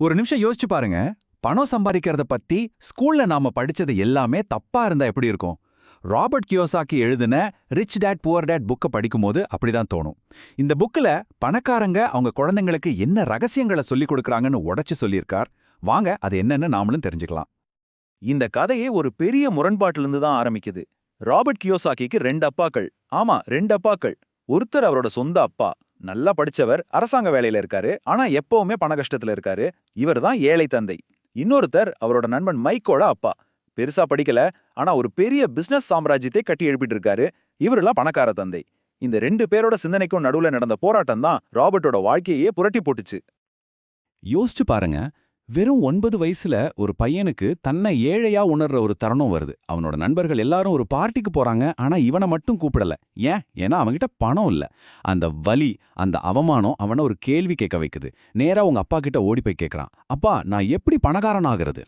ஒரு நிமிஷம் யோசிச்சு பாருங்க. பணம் சம்பாதிக்கிறத பத்தி ஸ்கூல்ல நாம படிச்சது எல்லாமே தப்பா இருந்தா எப்படி இருக்கும்? ராபர்ட் கியோசாக்கி எழுதின ரிச் டேட் புவர் டேட் புக்கை படிக்கும்போது அப்படிதான் தோணும். இந்த புக்ல பணக்காரங்க அவங்க குழந்தைங்களுக்கு என்ன ரகசியங்களை சொல்லிக் கொடுக்கறாங்கன்னு உடைச்சு சொல்லியிருக்கார். வாங்க அது என்னன்னு நாமளும் தெரிஞ்சுக்கலாம். இந்த கதையே ஒரு பெரிய முரண்பாட்டிலிருந்து தான் ஆரம்பிக்குது. ராபர்ட் கியோசாக்கிக்கு 2 அப்பாக்கள். ஆமா, 2 அப்பாக்கள். ஒருத்தர் அவரோட சொந்த அப்பா, நல்லா படிச்சவர், அரசாங்க வேலையில இருக்காரு, ஆனா எப்பவுமே பண கஷ்டத்துல இருக்காரு. இவர் தான் ஏழை தந்தை. இன்னொருத்தர் அவரோட நண்பன் மைக்கோட அப்பா. பெருசா படிக்கல, ஆனா ஒரு பெரிய பிசினஸ் சாம்ராஜ்யத்தை கட்டி எழுப்பிட்டு இருக்காரு. இவரெல்லாம் பணக்கார தந்தை. இந்த 2 பேரோட சிந்தனைக்கும் நடுவுல நடந்த போராட்டம் தான் ராபர்ட்டோட வாழ்க்கையே புரட்டி போட்டுச்சு. யோசிச்சு பாருங்க. வெறும் 9 வயசுல ஒரு பையனுக்கு தன்னை ஏழையா உணர்ற ஒரு தருணம் வருது. அவனோட நண்பர்கள் எல்லாரும் ஒரு பார்ட்டிக்கு போறாங்க, ஆனா இவனை மட்டும் கூப்பிடல. ஏன்னா அவன்கிட்ட பணம் இல்ல. அந்த வலி, அந்த அவமானம் அவனை ஒரு கேள்வி கேட்க வைக்குது. நேரா உங்க அப்பா கிட்ட ஓடி போய் கேட்கறான், அப்பா நான் எப்படி பணக்காரன் ஆகிறது?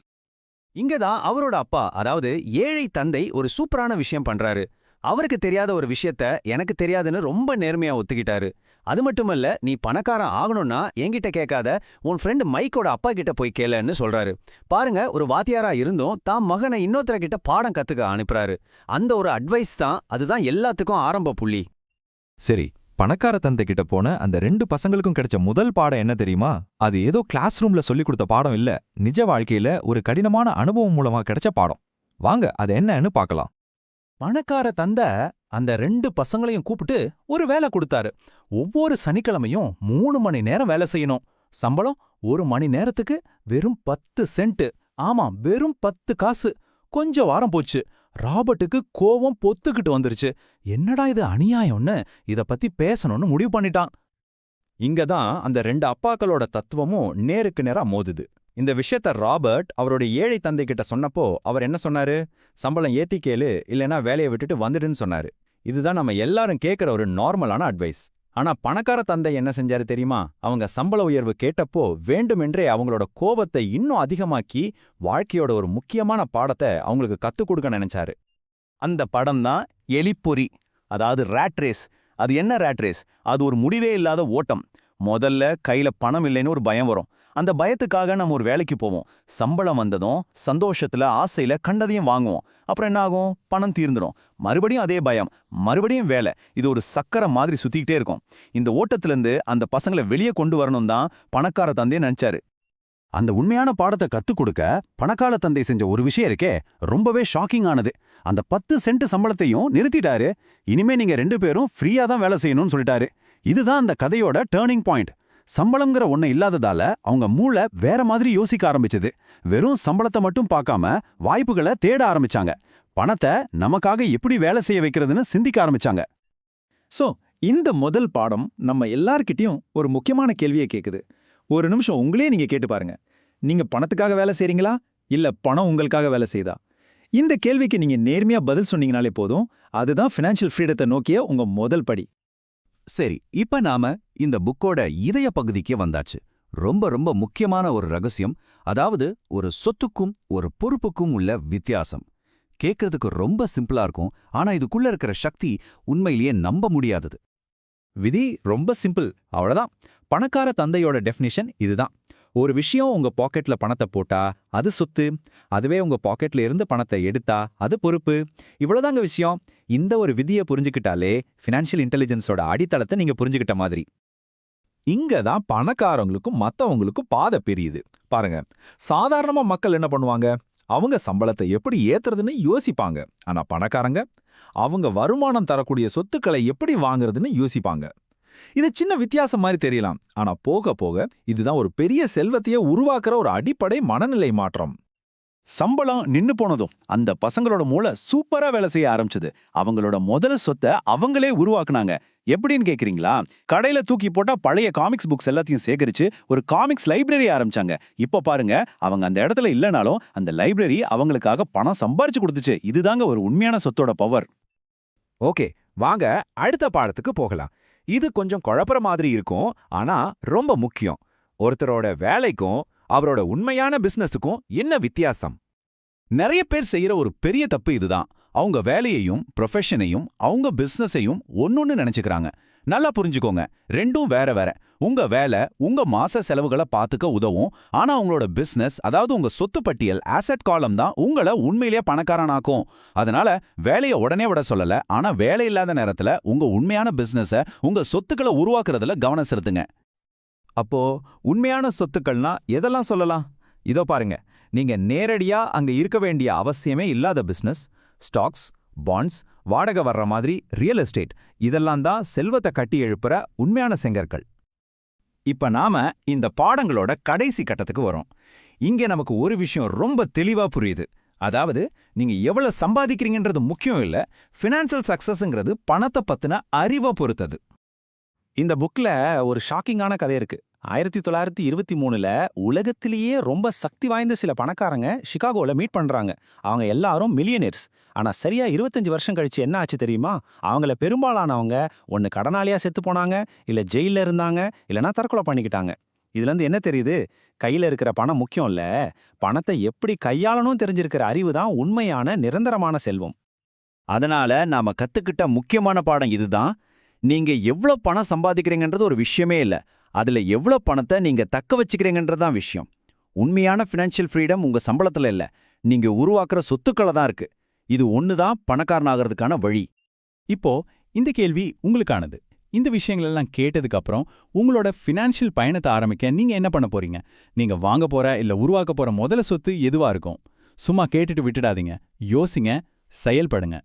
இங்கதான் அவரோட அப்பா, அதாவது ஏழை தந்தை, ஒரு சூப்பரான விஷயம் பண்றாரு. அவருக்கு தெரியாத ஒரு விஷயத்த எனக்கு தெரியாதுன்னு ரொம்ப நேர்மையா ஒத்துக்கிட்டாரு. அது மட்டுமல்ல, நீ பணக்காரன் ஆகணும்னா என்கிட்ட கேட்காத, உன் ஃப்ரெண்ட் மைக்கோட அப்பா கிட்ட போய் கேளுன்னு சொல்றாரு. பாருங்க, ஒரு வாத்தியாரா இருந்தும் தான் மகனை இன்னொருத்தர கிட்ட பாடம் கத்துக்க அனுப்புறாரு. அந்த ஒரு அட்வைஸ் தான், அதுதான் எல்லாத்துக்கும் ஆரம்ப புள்ளி. சரி, பணக்கார தந்தை கிட்ட போன அந்த 2 பசங்களுக்கும் கிடைச்ச முதல் பாடம் என்ன தெரியுமா? அது ஏதோ கிளாஸ் ரூம்ல சொல்லிக் கொடுத்த பாடம் இல்ல, நிஜ வாழ்க்கையில ஒரு கடினமான அனுபவம் மூலமா கிடைச்ச பாடம். வாங்க அது என்னன்னு பார்க்கலாம். பணக்கார தந்தை அந்த 2 பசங்களையும் கூப்பிட்டு ஒரு வேலை கொடுத்தாரு. ஒவ்வொரு சனிக்கிழமையும் 3 மணி நேரம் வேலை செய்யணும். சம்பளம் 1 மணி நேரத்துக்கு வெறும் 10 சென்ட். ஆமா, வெறும் 10 காசு. கொஞ்சம் வாரம் போச்சு. ராபர்ட்டுக்கு கோவம் பொத்துக்கிட்டு வந்துருச்சு. என்னடா இது அநியாயம்னு இத பத்தி பேசணும்னு முடிவு பண்ணிட்டான். இங்கதான் அந்த 2 அப்பாக்களோட தத்துவமும் நேருக்கு நேரா மோதுது. இந்த விஷயத்த ராபர்ட் அவரோட ஏழை தந்தை கிட்ட சொன்னப்போ அவர் என்ன சொன்னாரு? சம்பளம் ஏத்தி கேளு, இல்லைன்னா வேலையை விட்டுட்டு வந்துடுன்னு சொன்னாரு. இதுதான் நம்ம எல்லாரும் கேட்கிற ஒரு நார்மலான அட்வைஸ். ஆனா பணக்கார தந்தை என்ன செஞ்சாரு தெரியுமா? அவங்க சம்பள உயர்வு கேட்டப்போ வேண்டுமென்றே அவங்களோட கோபத்தை இன்னும் அதிகமாக்கி வாழ்க்கையோட ஒரு முக்கியமான பாடத்தை அவங்களுக்கு கத்துக் கொடுக்க நினைச்சாரு. அந்த படம் தான் எலிப்பொறி, அதாவது ரேட் ரேஸ். அது என்ன ரேட் ரேஸ்? அது ஒரு முடிவே இல்லாத ஓட்டம். முதல்ல கையில பணம் இல்லைன்னு ஒரு பயம் வரும். அந்த பயத்துக்காக நம்ம ஒரு வேலைக்கு போவோம். சம்பளம் வந்ததும் சந்தோஷத்துல ஆசையில கண்டதையும் வாங்குவோம். அப்புறம் என்ன ஆகும்? பணம் தீர்ந்துடும். மறுபடியும் அதே பயம், மறுபடியும் வேலை. இது ஒரு சக்கரை மாதிரி சுத்திக்கிட்டே இருக்கும். இந்த ஓட்டத்திலிருந்து அந்த பசங்களை வெளியே கொண்டு வரணும் தான் பணக்கார தந்தை நினைச்சாரு. அந்த உண்மையான பாடத்தை கத்துக் கொடுக்க பணக்கார தந்தை செஞ்ச ஒரு விஷயம் இருக்கே, ரொம்பவே ஷாக்கிங் ஆனது. அந்த 10 சென்ட் சம்பளத்தையும் நிறுத்திட்டாரு. இனிமே நீங்க 2 பேரும் ஃப்ரீயா தான் வேலை செய்யணும்னு சொல்லிட்டாரு. இதுதான் அந்த கதையோட டேர்னிங் பாயிண்ட். சம்பளம்ங்கிற ஒண்ணு இல்லாததால அவங்க மூளை வேற மாதிரி யோசிக்க ஆரம்பிச்சது. வெறும் சம்பளத்தை மட்டும் பார்க்காம வாய்ப்புகளை தேட ஆரம்பிச்சாங்க. பணத்தை நமக்காக எப்படி வேலை செய்ய வைக்கிறதுன்னு சிந்திக்க ஆரம்பிச்சாங்க. சோ இந்த முதல் பாடம் நம்ம எல்லார்கிட்டயும் ஒரு முக்கியமான கேள்வியை கேக்குது. ஒரு நிமிஷம் உங்களே நீங்க கேட்டு பாருங்க. நீங்க பணத்துக்காக வேலை செய்றீங்களா, இல்ல பணம் உங்களுக்காக வேலை செய்தா? இந்த கேள்விக்கு நீங்க நேர்மையா பதில் சொன்னீங்கனாலே போதும். அதுதான் ஃபினான்ஷியல் ஃப்ரீடத்தை நோக்கிய உங்க முதல் படி. சரி, இப்ப நாம இந்த புக்கோட இதய பகுதிக்கு வந்தாச்சு. ரொம்ப ரொம்ப முக்கியமான ஒரு ரகசியம், அதாவது ஒரு சொத்துக்கும் ஒரு பொறுப்புக்கும் உள்ள வித்தியாசம். கேட்கறதுக்கு ரொம்ப சிம்பிளா இருக்கும், ஆனா இதுக்குள்ள இருக்கிற சக்தி உண்மையிலேயே நம்ப முடியாதது. விதி ரொம்ப சிம்பிள், அவ்வளவுதான். பணக்கார தந்தையோட டெஃபினிஷன் இதுதான். ஒரு விஷயம் உங்க பாக்கெட்ல பணத்தை போட்டா அது சொத்து, அதுவே உங்க பாக்கெட்ல இருந்து பணத்தை எடுத்தா அது பொறுப்பு. இவ்வளவுதாங்க விஷயம். இந்த ஒரு விதியை புரிஞ்சுக்கிட்டாலே ஃபினான்ஷியல் இன்டெலிஜென்ஸோட அடித்தளத்தை நீங்க புரிஞ்சுக்கிட்ட மாதிரி. இங்க தான் பணக்காரங்களுக்கும் மத்தவங்களுக்கும் பாதை பிரியுது. பாருங்க, சாதாரணமா மக்கள் என்ன பண்ணுவாங்க? அவங்க சம்பளத்தை எப்படி ஏத்துறதுன்னு யோசிப்பாங்க. ஆனா பணக்காரங்க அவங்க வருமானம் தரக்கூடிய சொத்துக்களை எப்படி வாங்குறதுன்னு யோசிப்பாங்க. இது சின்ன வித்தியாசம் மாதிரி தெரியலாம், ஆனா போக போக இதுதான் ஒரு பெரிய செல்வத்தையே உருவாக்குற ஒரு அடிப்படை மனநிலை மாற்றம். சம்பளம் நின்னு போனதும் அந்த பசங்களோட மூளை சூப்பரா வேலை செய்ய ஆரம்பிச்சது. அவங்களோட முதல் சொத்தை அவங்களே உருவாக்குனாங்க. எப்படின்னு கேக்குறீங்களா? கடையில தூக்கி போட்டா பழைய காமிக்ஸ் புக்ஸ் எல்லாத்தையும் சேகரிச்சு ஒரு காமிக்ஸ் லைப்ரரி ஆரம்பிச்சாங்க. இப்ப பாருங்க, அவங்க அந்த இடத்துல இல்லைனாலும் அந்த லைப்ரரி அவங்களுக்காக பணம் சம்பாரிச்சு கொடுத்துச்சு. இதுதாங்க ஒரு உண்மையான சொத்தோட பவர். ஓகே, வாங்க அடுத்த பாடத்துக்கு போகலாம். இது கொஞ்சம் குழப்பற மாதிரி இருக்கும், ஆனா ரொம்ப முக்கியம். ஒருத்தரோட வேலைக்கும் அவரோட உண்மையான பிசினஸுக்கும் என்ன வித்தியாசம்? நிறைய பேர் செய்யற ஒரு பெரிய தப்பு இதுதான். அவங்க வேலையையும் ப்ரொஃபஷனையும் அவங்க பிசினஸையும் ஒன்னொன்னு நினைச்சுக்கிறாங்க. நல்லா புரிஞ்சுக்கோங்க, ரெண்டும் வேற வேற. உங்க வேலை உங்க மாச செலவுகளை பார்த்துக்க உதவும். ஆனா உங்களோட பிசினஸ், அதாவது உங்க சொத்து பட்டியல், ஆசெட் காலம் தான் உங்களை உண்மையிலேயே பணக்காரனாக்கும். அதனால வேலையை உடனே விட சொல்லல, ஆனா வேலை இல்லாத நேரத்துல உங்க உண்மையான பிசினஸ, உங்க சொத்துக்களை உருவாக்குறதுல கவனம் செலுத்துங்க. அப்போ உண்மையான சொத்துக்கள்னா எதெல்லாம் சொல்லலாம்? இதோ பாருங்க, நீங்க நேரடியா அங்க இருக்க வேண்டிய அவசியமே இல்லாத பிசினஸ், ஸ்டாக்ஸ், பாண்ட்ஸ், வாடகை வர்ற மாதிரி ரியல் எஸ்டேட், இதெல்லாம் தான் செல்வத்தை கட்டி எழுப்புற உண்மையான செங்கற்கள். இப்ப நாம இந்த பாடங்களோட கடைசி கட்டத்துக்கு வரோம். இங்க நமக்கு ஒரு விஷயம் ரொம்ப தெளிவா புரியுது. அதாவது நீங்க எவ்வளவு சம்பாதிக்கிறீங்கன்றது முக்கியம் இல்ல, ஃபினான்சியல் சக்சஸ்ங்கிறது பணத்தை பத்தின அறிவை பொறுத்தது. இந்த புக்ல ஒரு ஷாக்கிங்கான கதை இருக்கு. 1923ல உலகத்திலேயே ரொம்ப சக்தி வாய்ந்த சில பணக்காரங்க சிகாகோல மீட் பண்றாங்க. அவங்க எல்லாரும் மில்லியனர்ஸ். ஆனா சரியா 25 வருஷம் கழிச்சு என்ன ஆச்சு தெரியுமா? அவங்கள பெரும்பாலானவங்க ஒன்னு கடனாளியா செத்து போனாங்க, இல்ல ஜெயில இருந்தாங்க, இல்லனா தற்கொலை பண்ணிக்கிட்டாங்க. இதுல இருந்து என்ன தெரியுது? கையில இருக்கிற பணம் முக்கியம் இல்ல, பணத்தை எப்படி கையாளணும் தெரிஞ்சிருக்கிற அறிவு தான் உண்மையான நிரந்தரமான செல்வம். அதனால நாம கத்துக்கிட்ட முக்கியமான பாடம் இதுதான். நீங்க எவ்வளவு பணம் சம்பாதிக்கிறீங்கன்றது ஒரு விஷயமே இல்ல, அதுல எவ்வளவு பணத்தை நீங்க தக்க வச்சுக்கிறீங்கன்றதுதான் விஷயம். உண்மையான ஃபினான்ஷியல் ஃப்ரீடம் உங்க சம்பளத்துல இல்ல, நீங்க உருவாக்குற சொத்துக்களை தான் இருக்கு. இது ஒண்ணுதான் பணக்காரனாகிறதுக்கான வழி. இப்போ இந்த கேள்வி உங்களுக்கானது. இந்த விஷயங்கள் எல்லாம் கேட்டதுக்கு அப்புறம் உங்களோட ஃபினான்ஷியல் பயணத்தை ஆரம்பிக்க நீங்க என்ன பண்ண போறீங்க? நீங்க வாங்க போற இல்ல உருவாக்க போற முதல சொத்து எதுவா இருக்கும்? சும்மா கேட்டுட்டு விட்டுடாதீங்க. யோசிங்க, செயல்படுங்க.